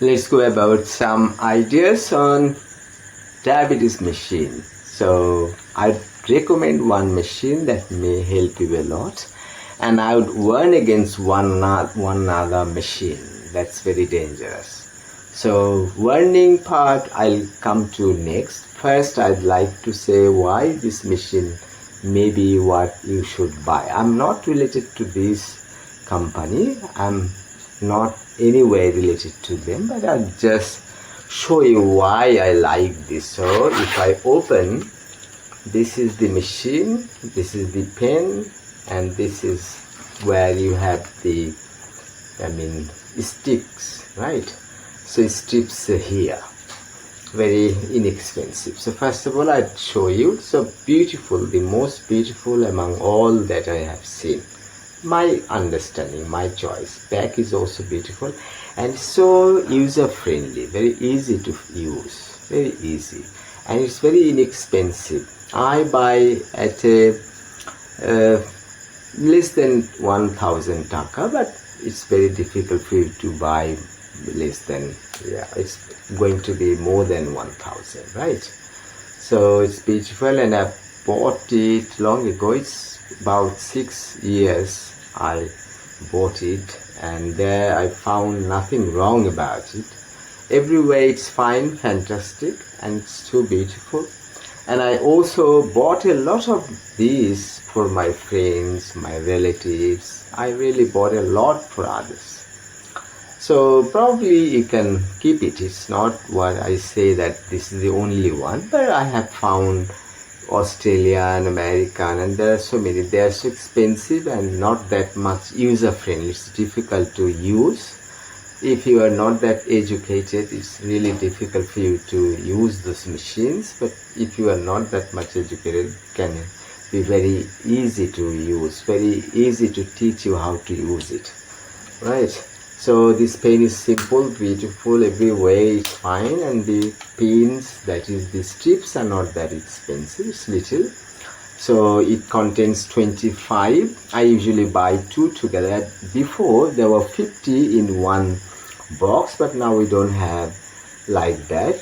let's go about some ideas on diabetes machine. So I'd recommend one machine that may help you a lot, and I would warn against one other machine that's very dangerous. So warning part I'll come to next. First, I'd like to say why this machine may be what you should buy. I'm not related to this company. I'm not anyway related to them, but I'll just show you why I like this. So if I open, this is the machine, this is the pen, and this is where you have the sticks, right? So strips here, very inexpensive. So first of all, I'd show you. So beautiful, the most beautiful among all that I have seen. My understanding, my choice. Back is also beautiful and so user friendly, very easy to use, very easy, and it's very inexpensive. I buy at a less than 1,000 taka, but it's very difficult for you to buy less than, it's going to be more than 1,000, right? So it's beautiful, and I bought it long ago. It's about 6 years I bought it, and there I found nothing wrong about it. Every way it's fine, fantastic, and it's too beautiful. And I also bought a lot of these for my friends, my relatives. I really bought a lot for others. So probably you can keep it. It's not what I say that this is the only one, but I have found Australian, American, and there are so many. They are so expensive and not that much user friendly. It's difficult to use. If you are not that educated, it's really difficult for you to use those machines. But if you are not that much educated, it can be very easy to use, very easy to teach you how to use it, right? So this pen is simple, beautiful, every way it's fine, and the pins, that is the strips, are not that expensive, it's little. So it contains 25. I usually buy 2 together. Before there were 50 in one box, but now we don't have like that.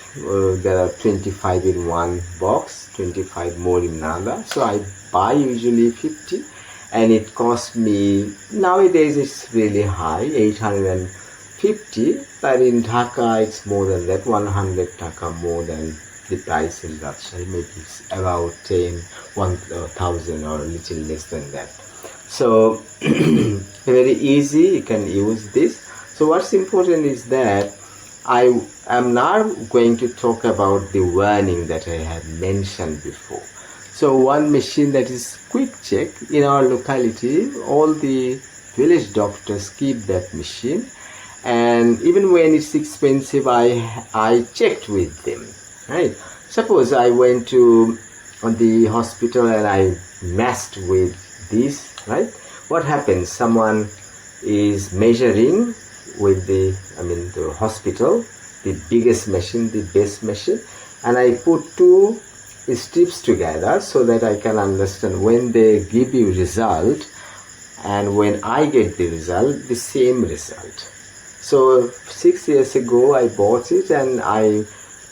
There are 25 in one box, 25 more in another. So I buy usually 50. And it cost me, nowadays it's really high, 850, but in Dhaka it's more than that, 100 taka more than the price in Rajshahi. Maybe it's about 1,000 or a little less than that. So very easy, you can use this. So what's important is that I am now going to talk about the warning that I have mentioned before. So one machine that is quick check in our locality, all the village doctors keep that machine, and even when it's expensive, I checked with them, right? Suppose I went to the hospital and I messed with this, right? What happens? Someone is measuring with the hospital, the biggest machine, the best machine, and I put 2 strips together so that I can understand when they give you result and when I get the result, the same result. So 6 years ago I bought it and I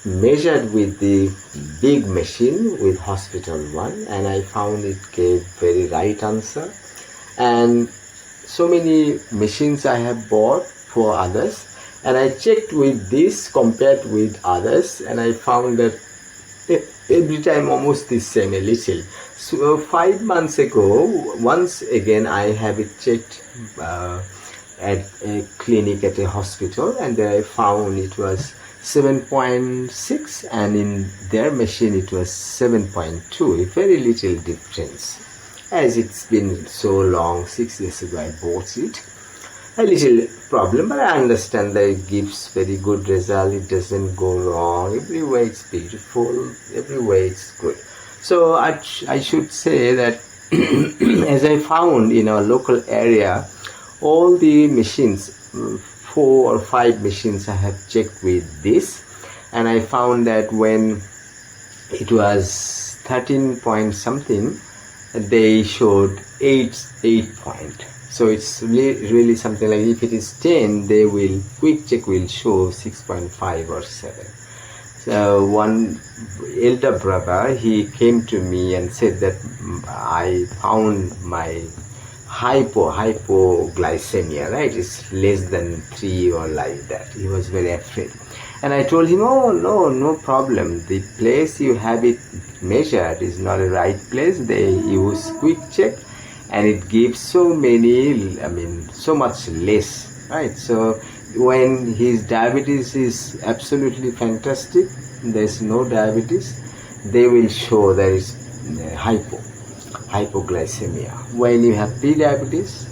measured with the big machine, with hospital one, and I found it gave very right answer. And so many machines I have bought for others, and I checked with this compared with others, and I found that every time almost the same, a little. So 5 months ago, once again I have it checked at a clinic, at a hospital, and there I found it was 7.6, and in their machine it was 7.2, a very little difference. As it's been so long, 6 years ago I bought it. A little problem, but I understand that it gives very good result. It doesn't go wrong. Every way it's beautiful. Every way it's good. So I should say that as I found in our local area, all the machines, 4 or 5 machines I have checked with this, and I found that when it was 13 point something, they showed 8 point. So it's really something like, if it is 10, they will, quick check will show 6.5 or 7. So one elder brother, he came to me and said that I found my hypoglycemia, right? It's less than 3 or like that. He was very afraid. And I told him, oh no problem. The place you have it measured is not a right place. They use quick check and it gives so much less, right? So when his diabetes is absolutely fantastic, there's no diabetes, they will show there is hypoglycemia. When you have pre-diabetes,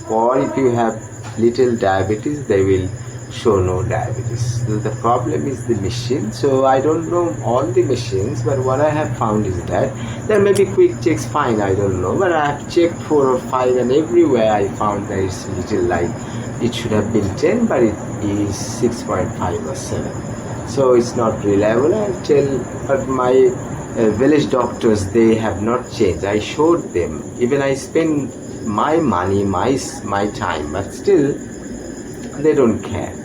or if you have little diabetes, they will show no diabetes. So the problem is the machine. So I don't know all the machines, but what I have found is that there may be quick checks, fine, I don't know, but I have checked 4 or 5 and everywhere I found there is little, like it should have been 10, but it is 6.5 or 7. So it's not reliable. But my village doctors, they have not changed. I showed them, even I spend my money, my time, but still they don't care.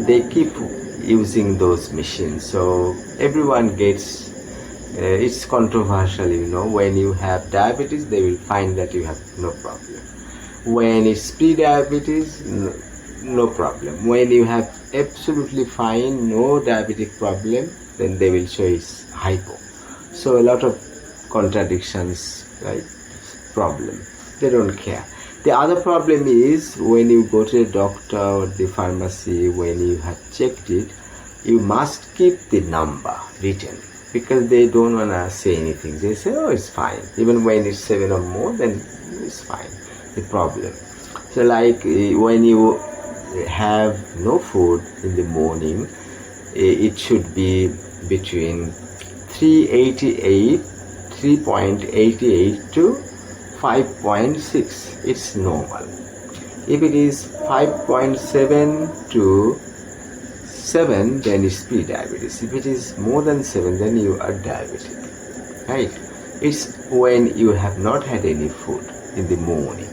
They keep using those machines. So everyone gets, it's controversial, when you have diabetes, they will find that you have no problem. When it's pre-diabetes, no problem. When you have absolutely fine, no diabetic problem, then they will show it's hypo. So a lot of contradictions, right? Problem. They don't care. The other problem is, when you go to a doctor or the pharmacy, when you have checked it, you must keep the number written, because they don't want to say anything. They say, oh, it's fine. Even when it's 7 or more, then it's fine. The problem. So like when you have no food in the morning, it should be between 3.88 to 5.6. It's normal. If it is 5.7 to 7, then it's pre-diabetes. If it is more than 7, then you are diabetic, right? It's when you have not had any food in the morning,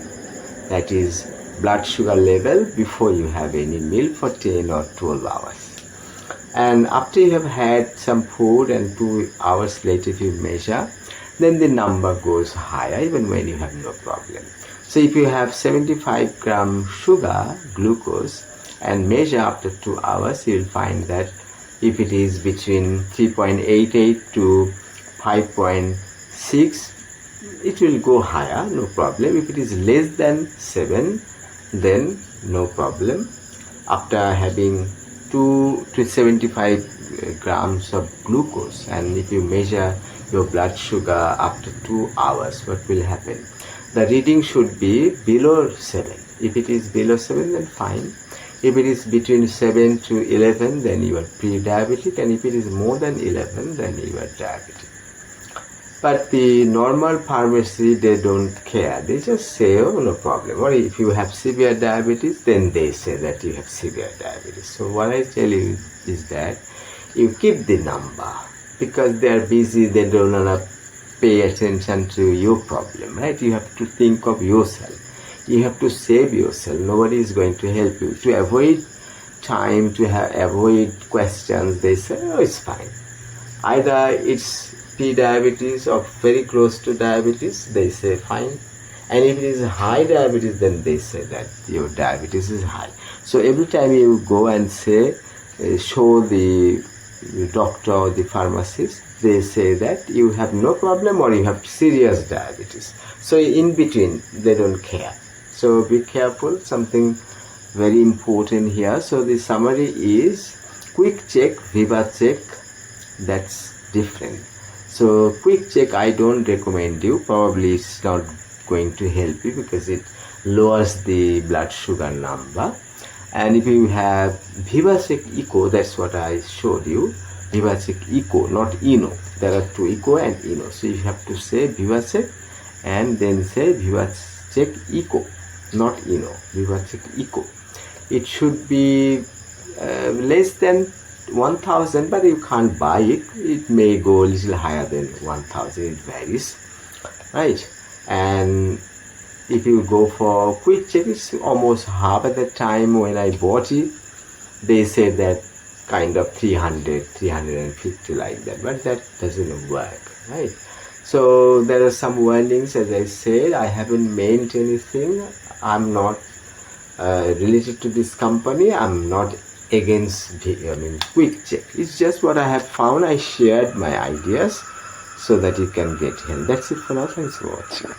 that is blood sugar level before you have any meal for 10 or 12 hours. And after you have had some food and 2 hours later if you measure, then the number goes higher even when you have no problem. So if you have 75 gram sugar, glucose, and measure after 2 hours, you will find that if it is between 3.88 to 5.6, it will go higher, no problem. If it is less than 7, then no problem. After having 2 to 75 grams of glucose, and if you measure your blood sugar after 2 hours, what will happen? The reading should be below 7. If it is below 7, then fine. If it is between 7 to 11, then you are pre-diabetic, and if it is more than 11, then you are diabetic. But the normal pharmacy, they don't care. They just say, oh, no problem. Or if you have severe diabetes, then they say that you have severe diabetes. So what I tell you is that you keep the number, because they are busy, they don't want to pay attention to your problem, right? You have to think of yourself. You have to save yourself. Nobody is going to help you. To avoid time, avoid questions, they say, oh, it's fine. Either it's pre-diabetes or very close to diabetes, they say fine. And if it is high diabetes, then they say that your diabetes is high. So every time you go and say, show the doctor or the pharmacist, they say that you have no problem or you have serious diabetes. So in between, they don't care. So be careful, something very important here. So the summary is quick check, VivaCheck, that's different. So quick check I don't recommend you. Probably it's not going to help you because it lowers the blood sugar number. And if you have VivaCheck Eco, that's what I showed you. VivaCheck Eco, not Eno. There are two, Eco and Eno. So you have to say VivaCheck and then say VivaCheck Eco, not Eno. VivaCheck Eco. It should be less than 1000, but you can't buy it. It may go a little higher than 1000. It varies, right? And if you go for quick check, it's almost half at the time when I bought it. They said that kind of 300, 350 like that, but that doesn't work, right? So there are some warnings, as I said. I haven't meant anything. I'm not related to this company. I'm not against quick check. It's just what I have found. I shared my ideas so that you can get help. That's it for now. Thanks for watching.